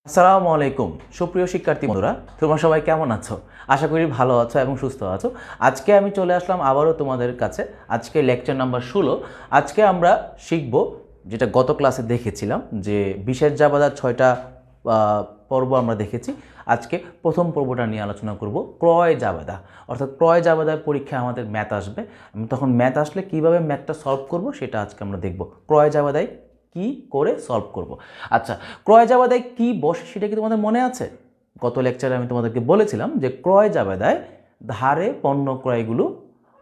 আসসালামু আলাইকুম সুপ্রিয় শিক্ষার্থী বন্ধুরা, তোমরা সবাই কেমন আছো? আশা করি ভালো আছো এবং সুস্থ আছো। আজকে আমি চলে আসলাম আবারও তোমাদের কাছে। আজকে লেকচার নাম্বার 16। আজকে আমরা শিখব যেটা গত ক্লাসে দেখেছিলাম যে বিশেষ জাবেদার 6টা পর্ব আমরা দেখেছি। আজকে প্রথম পর্বটা নিয়ে আলোচনা করব ক্রয় জাবেদা, অর্থাৎ ক্রয় জাবেদার পরীক্ষায় আমাদের ম্যাথ আসবে। তখন ম্যাথ আসলে কিভাবে ম্যাথটা সলভ করব সেটা আজকে আমরা দেখব। ক্রয় জাবেদায় কি করে সলভ করব। আচ্ছা, ক্রয় জাবেদায় কি বসে সেটা কি তোমাদের মনে আছে? গত লেকচারে আমি তোমাদেরকে বলেছিলাম যে ক্রয় জাবেদায় ধারে পণ্য ক্রয়গুলো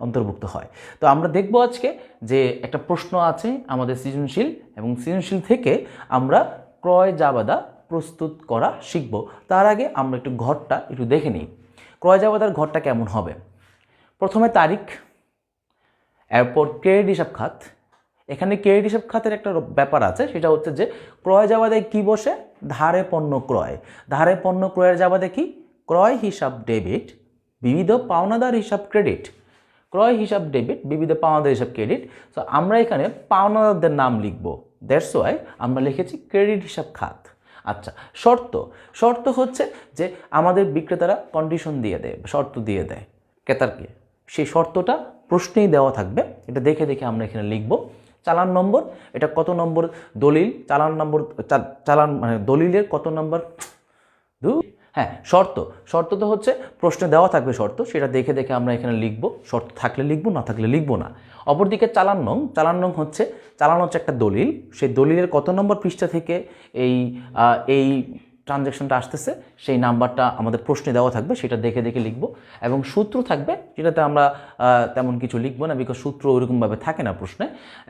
অন্তর্ভুক্ত হয়। তো আমরা দেখব আজকে যে একটা প্রশ্ন আছে আমাদের সৃজনশীল, এবং সৃজনশীল থেকে আমরা ক্রয় জাবেদা প্রস্তুত করা শিখব। তার আগে আমরা একটু ঘরটা একটু দেখে নিই। ক্রয় জাবেদার ঘরটা কেমন হবে? প্রথমে তারিখ, এরপর ক্রেডিট হিসাব খাত। এখানে ক্রেডিট হিসাব খাতের একটা ব্যাপার আছে, সেটা হচ্ছে যে ক্রয় জাবেদায় কি বসে? ধারে পণ্য ক্রয়। ধারে পণ্য ক্রয়ের জাবেদা কি? ক্রয় হিসাব ডেবিট, বিবিধ পাওনাদার হিসাব ক্রেডিট। ক্রয় হিসাব ডেবিট, বিবিধ পাওনাদার হিসাব ক্রেডিট। তো আমরা এখানে পাওনাদারদের নাম লিখব, দ্যাটস ওয়াই আমরা লিখেছি ক্রেডিট হিসাব খাত। আচ্ছা, শর্ত হচ্ছে যে আমাদের বিক্রেতারা কন্ডিশন দিয়ে দেয়, শর্ত দিয়ে দেয় ক্রেতারকে। সেই শর্তটা প্রশ্নেই দেওয়া থাকবে, এটা দেখে দেখে আমরা এখানে লিখব। চালান নম্বর, এটা কত নম্বর দলিল, চালান নম্বর, চালান মানে দলিলের কত নম্বর। হ্যাঁ, শর্ত তো হচ্ছে প্রশ্নে দেওয়া থাকবে শর্ত, সেটা দেখে দেখে আমরা এখানে লিখব। শর্ত থাকলে লিখব, না থাকলে লিখব না। অপরদিকে চালান নং হচ্ছে একটা দলিল, সেই দলিলের কত নম্বর পৃষ্ঠা থেকে এই ট্রানজ্যাকশনটা আসতেছে সেই নাম্বারটা আমাদের প্রশ্নে দেওয়া থাকবে, সেটা দেখে দেখে লিখব। এবং সূত্র থাকবে, যেটাতে আমরা তেমন কিছু লিখব না, বিকজ সূত্র ওইরকমভাবে থাকে না প্রশ্নে।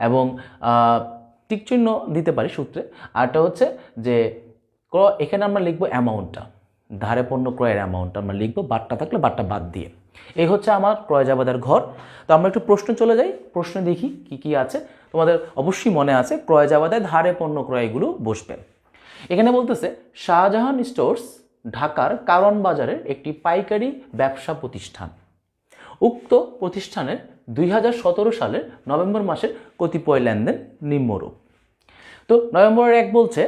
এবং টিক চিহ্ন দিতে পারি সূত্রে। আরটা হচ্ছে যে এখানে আমরা লিখব অ্যামাউন্টটা, ধারে পণ্য ক্রয়ের অ্যামাউন্টটা আমরা লিখব, বারটা থাকলে বারটা বাদ দিয়ে। এই হচ্ছে আমার ক্রয় জাবেদার ঘর। তো আমরা একটু প্রশ্ন চলে যাই, প্রশ্নে দেখি কি কি আছে। তোমাদের অবশ্যই মনে আছে ক্রয় জাবেদায় ধারে পণ্য ক্রয়গুলো বসবে। এখানে বলতেছে শাহজাহান স্টোর্স ঢাকার কারওয়ান বাজারের একটি পাইকারি ব্যবসা প্রতিষ্ঠান। উক্ত প্রতিষ্ঠানের 2017 সালের নভেম্বর মাসের কতিপয় লেনদেন নিম্নরূপ। তো নভেম্বরের 1 বলছে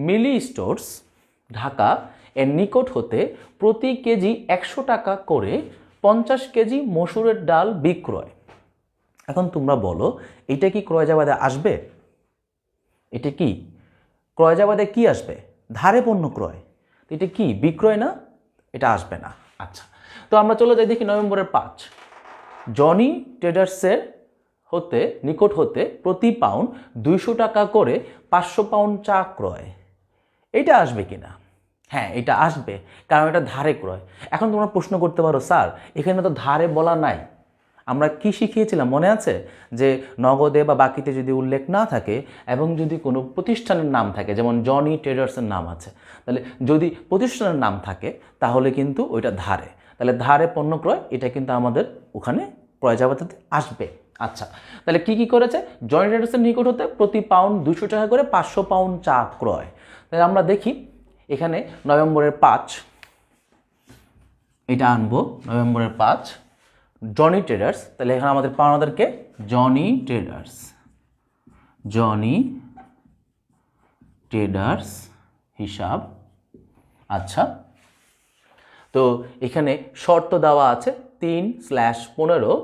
মিলি স্টোর্স ঢাকা এর নিকট হতে প্রতি কেজি 100 টাকা করে 50 কেজি মসুরের ডাল বিক্রয়। এখন তোমরা বলো, এটা কি ক্রয় জাবেদায় আসবে? এটা কি ক্রয় জাবেদায় কি আসবে? ধারে পণ্য ক্রয়। এটা কি বিক্রয় না? এটা আসবে না। আচ্ছা, তো আমরা চলে যাই দেখি নভেম্বরের 5, জনি ট্রেডার্সের নিকট হতে প্রতি পাউন্ড 200 টাকা করে 500 পাউন্ড চা ক্রয়। এটা আসবে কিনা? হ্যাঁ, এটা আসবে, কারণ এটা ধারে ক্রয়। এখন তোমরা প্রশ্ন করতে পারো, স্যার এখানে তো ধারে বলা নাই, আমরা কি শিখিয়েছিলাম মনে আছে? যে নগদে বা বাকিতে যদি উল্লেখ না থাকে এবং যদি কোনো প্রতিষ্ঠানের নাম থাকে, যেমন জনি ট্রেডার্সের নাম আছে, তাহলে যদি প্রতিষ্ঠানের নাম থাকে তাহলে কিন্তু ওইটা ধারে। তাহলে ধারে পণ্য ক্রয়, এটা কিন্তু আমাদের ওখানে ক্রয় জাবেদাতে আসবে। আচ্ছা, তাহলে কি কি করেছে? জনি ট্রেডার্সের নিকট হতে প্রতি পাউন্ড 200 টাকা করে 500 পাউন্ড চা ক্রয়। তাহলে আমরা দেখি এখানে নভেম্বরের 5 এটা আনবো, নভেম্বরের 5 জনি ট্রেডার্স। তাহলে এখানে আমাদের পাওনাদারকে জনি ট্রেডার্স হিসাব। আচ্ছা, তো এখানে শর্ত দেওয়া আছে 3/15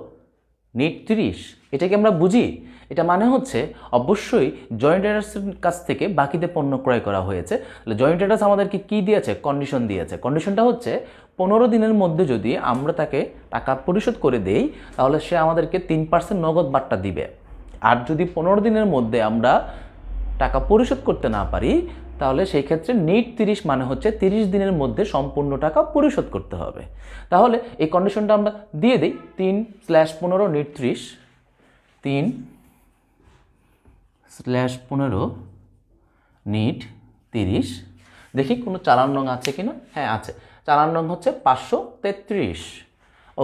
নিট 30। এটাকে আমরা বুঝি, এটা মানে হচ্ছে অবশ্যই জনি ট্রেডার্সের কাছ থেকে বাকিতে পণ্য ক্রয় করা হয়েছে। তাহলে জনি ট্রেডার্স আমাদেরকে কি দিয়েছে? কন্ডিশন দিয়েছে। কন্ডিশনটা হচ্ছে 15 দিনের মধ্যে যদি আমরা তাকে টাকা পরিশোধ করে দেই তাহলে সে আমাদেরকে 3% নগদ বাট্টা দিবে। আর যদি 15 দিনের মধ্যে আমরা টাকা পরিশোধ করতে না পারি তাহলে সেই ক্ষেত্রে নিট 30 মানে হচ্ছে 30 দিনের মধ্যে সম্পূর্ণ টাকা পরিশোধ করতে হবে। তাহলে এই কন্ডিশনটা আমরা দিয়ে দিই, 3/15 নিট 30, 3/15 নিট 30। দেখি কোনো চালান রং আছে কিনা। হ্যাঁ আছে, চালান রং হচ্ছে 533।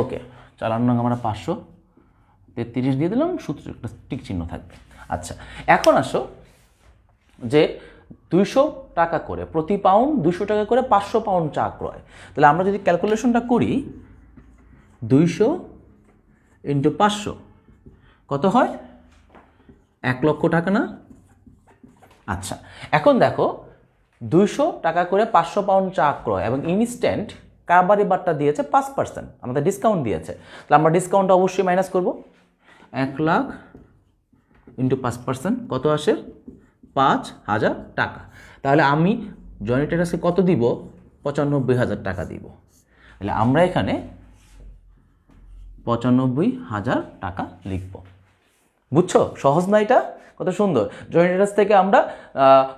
ওকে, চালান রং আমরা 533 দিয়ে দিলাম, সূত্র একটা টিক চিহ্ন থাকবে। আচ্ছা, এখন আসো যে 200 টাকা করে প্রতি পাউন্ড 200 টাকা করে 500 পাউন্ড চা ক্রয়। তাহলে আমরা যদি ক্যালকুলেশনটা করি, 200 × 500 কত হয়? 1 লক্ষ টাকা না? আচ্ছা, এখন দেখো 200 টাকা করে 500 পাউন্ড চা ক্রয় এবং ইনস্ট্যান্ট কারবারি বার্তা দিয়েছে 5%, আমাদের ডিসকাউন্ট দিয়েছে। তাহলে আমরা ডিসকাউন্ট অবশ্যই মাইনাস করব। 1 লাখ ইন্টু 5% কত আসে? 5,000 টাকা। তাহলে আমি জয়েন্ট ট্রেডার্সকে কত দিব? 95,000 টাকা দিব। তাহলে আমরা এখানে 95,000 টাকা লিখব। বুঝছো? সহজ না এটা? কত সুন্দর। জয়েন্ট ট্রেডার্স থেকে আমরা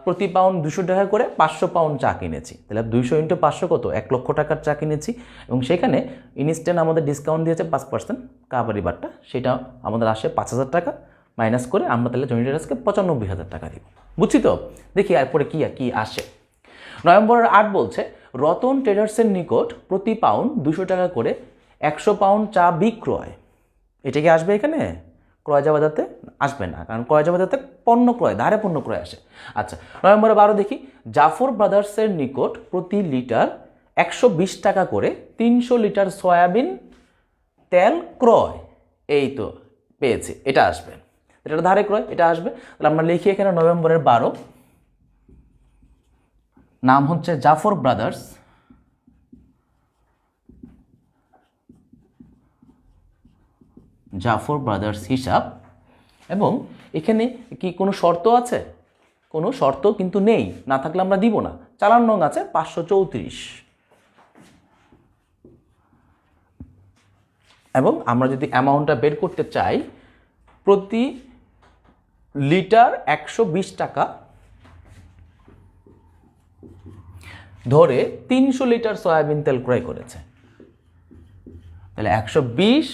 প্রতি পাউন্ড 200 টাকা করে 500 পাউন্ড চা কিনেছি। তাহলে 200 ইন্টু 500 কত? 1 লক্ষ টাকার চা কিনেছি এবং সেখানে ইনস্ট্যান্ট আমাদের ডিসকাউন্ট দিয়েছে 5% কারবারি বারটা, সেটা আমাদের আসে 5,000 টাকা। মাইনাস করে আমরা তাহলে জয়েন্ট ট্রেডার্সকে 95,000 টাকা দিব। বুঝছি তো? দেখি এরপরে কি আসে। নভেম্বরের 8 বলছে রতন ট্রেডার্সের নিকট প্রতি পাউন্ড 200 টাকা করে 100 পাউন্ড চা বিক্রয়। এটা কি আসবে এখানে? ক্রয় জাবেদাতে আসবে না, কারণ ক্রয় জাবেদাতে পণ্য ক্রয়, ধারে পণ্য ক্রয় আসে। আচ্ছা, নভেম্বরের 12 দেখি জাফর ব্রাদার্সের নিকট প্রতি লিটার 120 টাকা করে 300 লিটার সয়াবিন তেল ক্রয়। এই তো পেয়েছি, এটা আসবে। এটা ধারে ক্রয়, এটা আসবে। তাহলে আমরা লিখি এখানে নভেম্বরের 12, নাম হচ্ছে জাফর ব্রাদার্স, জাফর ব্রাদার্স হিসাব। এবং এখানে কি কোনো শর্ত আছে? কোনো শর্ত কিন্তু নেই, না থাকলে আমরা দিব না। চালান নং আছে 534 এবং আমরা যদি অ্যামাউন্টটা বের করতে চাই, প্রতি লিটার 120 টাকা ধরে 300 লিটার সয়াবিন তেল ক্রয় করেছে। তাহলে 120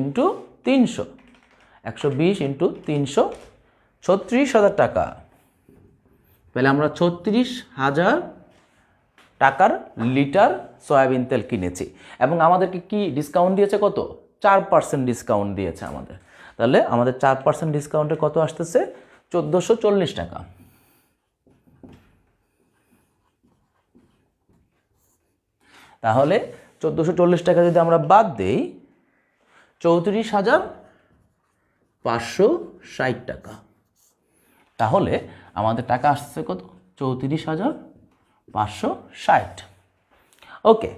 ইন্টু 300, 120 ইন্টু 300 36,000 টাকা। তাহলে আমরা 36,000 টাকার লিটার সয়াবিন তেল কিনেছি এবং আমাদেরকে কি ডিসকাউন্ট দিয়েছে? কত? 4% ডিসকাউন্ট দিয়েছে আমাদের। তাহলে আমাদের 4% ডিসকাউন্টে কত আসতেছে? 1440 টাকা। তাহলে 1440 টাকা যদি আমরা বাদ দেই, 34,560 টাকা। তাহলে আমাদের টাকা আসছে কত? 34,560। ওকে।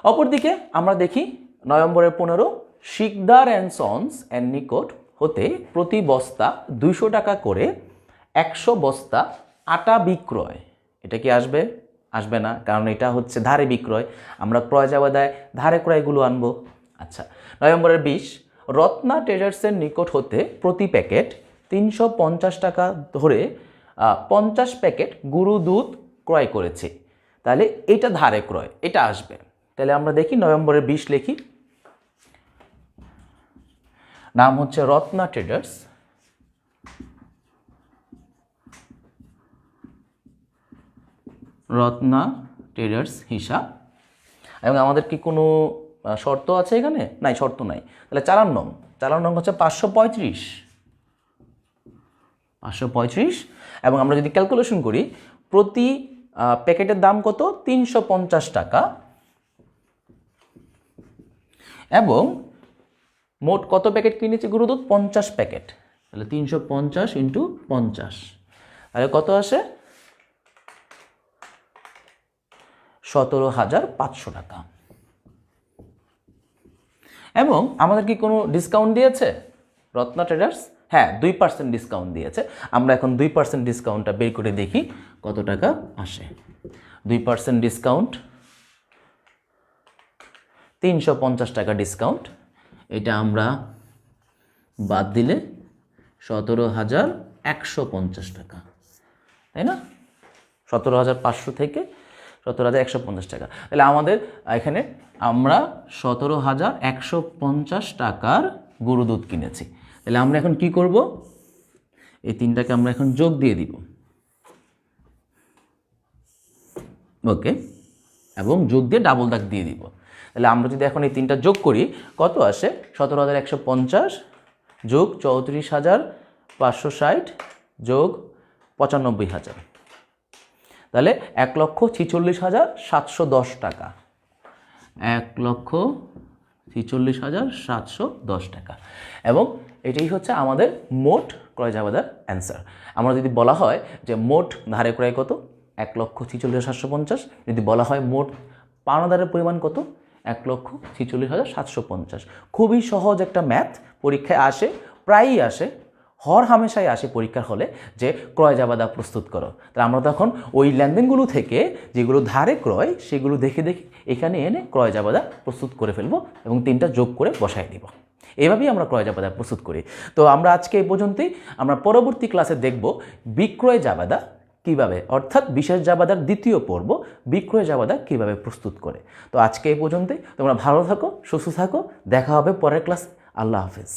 অপরদিকে আমরা দেখি নভেম্বরের 15 শিকদার অ্যান্ড সন্স এর নিকট হতে প্রতি বস্তা 200 টাকা করে 100 বস্তা আটা বিক্রয়। এটা কি আসবে? আসবে না, কারণ এটা হচ্ছে ধারে বিক্রয়। আমরা ক্রয় জাবেদায় ধারে ক্রয়গুলো আনবো। আচ্ছা, নভেম্বরের 20 রত্না ট্রেডার্সের নিকট হতে প্রতি প্যাকেট 350 টাকা ধরে 50 প্যাকেট গুঁড়ো দুধ ক্রয় করেছে। তাহলে এটা ধারে ক্রয়, এটা আসবে। তাহলে আমরা দেখি নভেম্বরের 20 লিখি, নাম হচ্ছে রত্না ট্রেডার্স, রত্না ট্রেডার্স হিসাব। এবং আমাদের কি কোনো শর্ত আছে এখানে? নাই, শর্ত নাই। তাহলে চালান নং হচ্ছে 535 এবং আমরা যদি ক্যালকুলেশন করি, প্রতি প্যাকেটের দাম কত? 350 টাকা এবং মোট কত প্যাকেট কিনেছি গুঁড়ো দুধ? 50 প্যাকেট। তাহলে 350 ইন্টু 50, তাহলে কত আসে? 17,500 টাকা। এবং আমাদের কি কোনো ডিসকাউন্ট দিয়েছে রত্না ট্রেডার্স? হ্যাঁ, 2% ডিসকাউন্ট দিয়েছে। আমরা এখন 2% ডিসকাউন্টটা বের করে দেখি কত টাকা আসে। 2% ডিসকাউন্ট, 350 টাকা ডিসকাউন্ট। এটা আমরা বাদ দিলে 17,150 টাকা, তাই না? 17,500 থেকে 17,150 টাকা। তাহলে আমাদের এখানে আমরা 17,150 টাকার গুঁড়ো দুধ কিনেছি। তাহলে আমরা এখন কি করব? এই তিনটাকে আমরা এখন যোগ দিয়ে দিব। ওকে, এবং যোগ দিয়ে ডাবল দাগ দিয়ে দিব। তাহলে আমরা যদি এখন এই তিনটা যোগ করি, কত আসে? 17,150 যোগ 34,560 যোগ 95,000, তাহলে 1,46,710 টাকা। 1,46,710 টাকা। এবং এটাই হচ্ছে আমাদের মোট ক্রয় জাবেদার অ্যান্সার। আমরা যদি বলা হয় যে মোট ধারে ক্রয় কত? 1,46,750। যদি বলা হয় মোট পাওনাদারের পরিমাণ কত, 1,46,750। খুবই সহজ একটা ম্যাথ, পরীক্ষায় আসে, প্রায়ই আসে, হর হামেশাই আসে পরীক্ষার হলে যে ক্রয় জাবাদা প্রস্তুত করো। তাহলে আমরা তখন ওই লেনদেনগুলো থেকে যেগুলো ধারে ক্রয় সেগুলো দেখে দেখে এখানে এনে ক্রয় জাবাদা প্রস্তুত করে ফেলবো এবং 3টা যোগ করে বসায় দিব। এভাবেই আমরা ক্রয় জাবাদা প্রস্তুত করি। তো আমরা আজকে এই পর্যন্তই। আমরা পরবর্তী ক্লাসে দেখব বিক্রয় জাবাদা কিভাবে, অর্থাৎ বিশেষ জাবাদার দ্বিতীয় পর্ব বিক্রয় জাবাদা কিভাবে প্রস্তুত করে। তো আজকে এই পর্যন্তই। তোমরা ভালো থাকো, সুস্থ থাকো, দেখা হবে পরের ক্লাসে। আল্লাহ হাফেজ।